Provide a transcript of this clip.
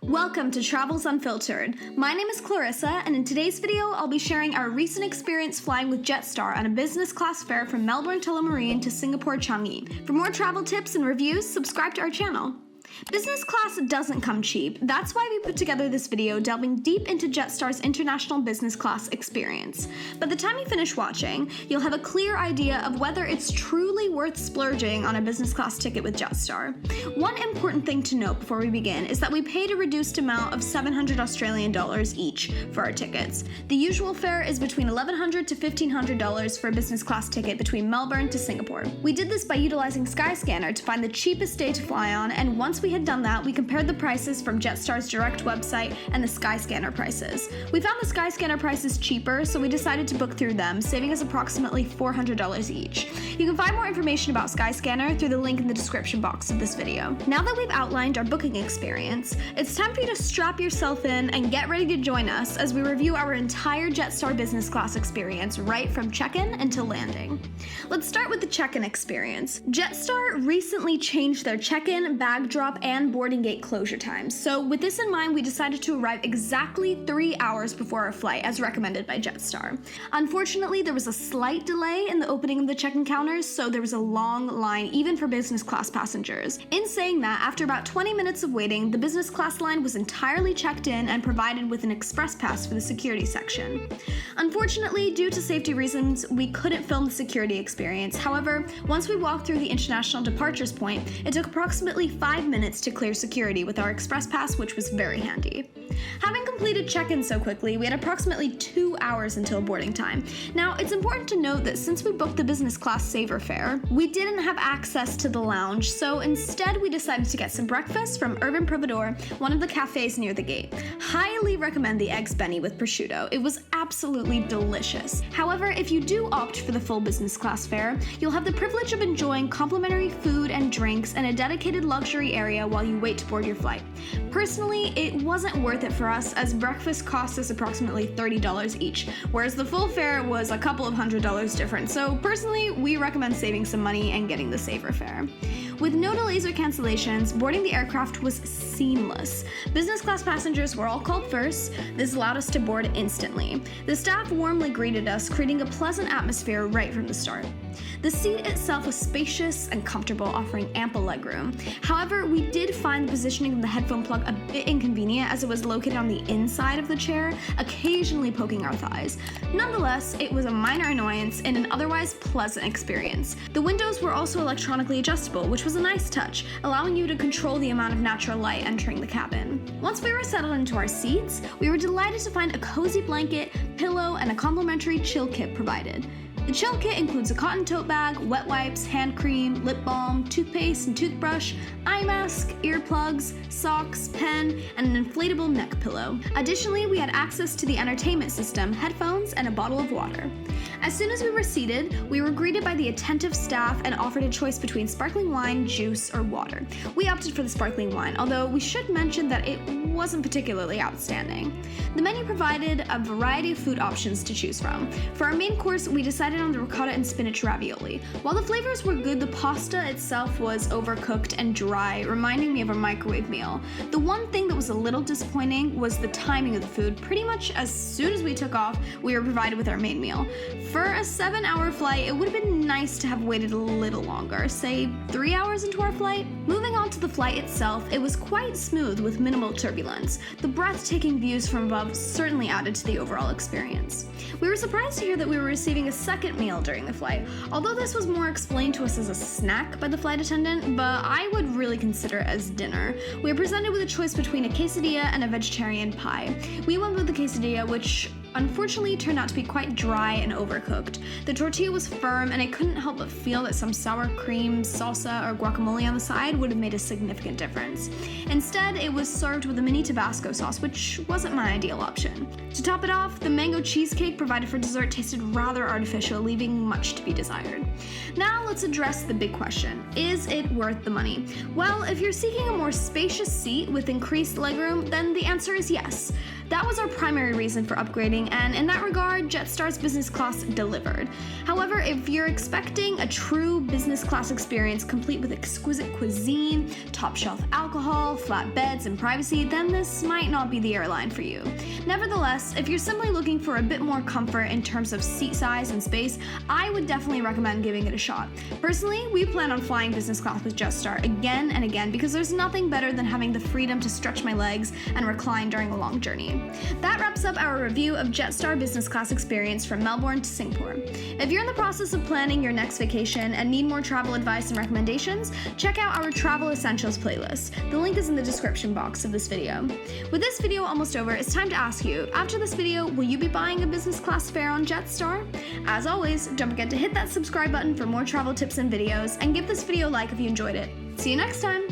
Welcome to Travels Unfiltered. My name is Clarissa, and in today's video, I'll be sharing our recent experience flying with Jetstar on a business class fare from Melbourne Tullamarine to Singapore Changi. For more travel tips and reviews, subscribe to our channel. Business class doesn't come cheap. That's why we put together this video delving deep into Jetstar's international business class experience. By the time you finish watching, you'll have a clear idea of whether it's truly worth splurging on a business class ticket with Jetstar. One important thing to note before we begin is that we paid a reduced amount of 700 Australian dollars each for our tickets. The usual fare is between $1,100 to $1,500 for a business class ticket between Melbourne to Singapore. We did this by utilizing Skyscanner to find the cheapest day to fly on, and once we had done that, we compared the prices from Jetstar's direct website and the Skyscanner prices. We found the Skyscanner prices cheaper, so we decided to book through them, saving us approximately $400 each. You can find more information about Skyscanner through the link in the description box of this video. Now that we've outlined our booking experience, it's time for you to strap yourself in and get ready to join us as we review our entire Jetstar business class experience right from check-in until landing. Let's start with the check-in experience. Jetstar recently changed their check-in, bag drop, and boarding gate closure times. So with this in mind, we decided to arrive exactly 3 hours before our flight, as recommended by Jetstar. Unfortunately, there was a slight delay in the opening of the check-in counters, so there was a long line even for business class passengers. In saying that, after about 20 minutes of waiting, the business class line was entirely checked in and provided with an express pass for the security section. Unfortunately, due to safety reasons, we couldn't film the security experience. However, once we walked through the international departures point, it took approximately 5 minutes to clear security with our express pass, which was very handy. Having completed check-in so quickly, we had approximately 2 hours until boarding time. Now, it's important to note that since we booked the business class saver fare, we didn't have access to the lounge, so instead we decided to get some breakfast from Urban Providor, one of the cafes near the gate. Highly recommend the eggs benny with prosciutto. It was absolutely delicious. However, if you do opt for the full business class fare, you'll have the privilege of enjoying complimentary food and drinks and a dedicated luxury area while you wait to board your flight. Personally, it wasn't worth it for us, as breakfast cost us approximately $30 each, whereas the full fare was a couple of $100 different. So personally, we recommend saving some money and getting the saver fare. With no delays or cancellations, boarding the aircraft was seamless. Business class passengers were all called first. This allowed us to board instantly. The staff warmly greeted us, creating a pleasant atmosphere right from the start. The seat itself was spacious and comfortable, offering ample legroom. However, we did find the positioning of the headphone plug a bit inconvenient, as it was located on the inside of the chair, occasionally poking our thighs. Nonetheless, it was a minor annoyance in an otherwise pleasant experience. The windows were also electronically adjustable, which was a nice touch, allowing you to control the amount of natural light entering the cabin. Once we were settled into our seats, we were delighted to find a cozy blanket, pillow, and a complimentary chill kit provided. The chill kit includes a cotton tote bag, wet wipes, hand cream, lip balm, toothpaste and toothbrush, eye mask, earplugs, socks, pen, and an inflatable neck pillow. Additionally, we had access to the entertainment system, headphones, and a bottle of water. As soon as we were seated, we were greeted by the attentive staff and offered a choice between sparkling wine, juice, or water. We opted for the sparkling wine, although we should mention that it wasn't particularly outstanding. The menu provided a variety of food options to choose from. For our main course, we decided on the ricotta and spinach ravioli. While the flavors were good, the pasta itself was overcooked and dry, reminding me of a microwave meal. The one thing that was a little disappointing was the timing of the food. Pretty much as soon as we took off, we were provided with our main meal. For a 7-hour flight, it would have been nice to have waited a little longer, say 3 hours into our flight. Moving on to the flight itself, it was quite smooth with minimal turbulence. The breathtaking views from above certainly added to the overall experience. We were surprised to hear that we were receiving a second meal during the flight, although this was more explained to us as a snack by the flight attendant, but I would really consider it as dinner. We were presented with a choice between a quesadilla and a vegetarian pie. We went with the quesadilla, which unfortunately turned out to be quite dry and overcooked. The tortilla was firm, and I couldn't help but feel that some sour cream, salsa, or guacamole on the side would have made a significant difference. Instead, it was served with a mini Tabasco sauce, which wasn't my ideal option. To top it off, the mango cheesecake provided for dessert tasted rather artificial, leaving much to be desired. Now let's address the big question. Is it worth the money? Well, if you're seeking a more spacious seat with increased legroom, then the answer is yes. That was our primary reason for upgrading, flying, and in that regard, Jetstar's business class delivered. However, if you're expecting a true business class experience complete with exquisite cuisine, top-shelf alcohol, flat beds, and privacy, then this might not be the airline for you. Nevertheless, if you're simply looking for a bit more comfort in terms of seat size and space, I would definitely recommend giving it a shot. Personally, we plan on flying business class with Jetstar again and again because there's nothing better than having the freedom to stretch my legs and recline during a long journey. That wraps up our review of Jetstar Business Class experience from Melbourne to Singapore. If you're in the process of planning your next vacation and need more travel advice and recommendations, check out our Travel Essentials playlist. The link is in the description box of this video. With this video almost over, it's time to ask you, after this video, will you be buying a business class fare on Jetstar? As always, don't forget to hit that subscribe button for more travel tips and videos, and give this video a like if you enjoyed it. See you next time!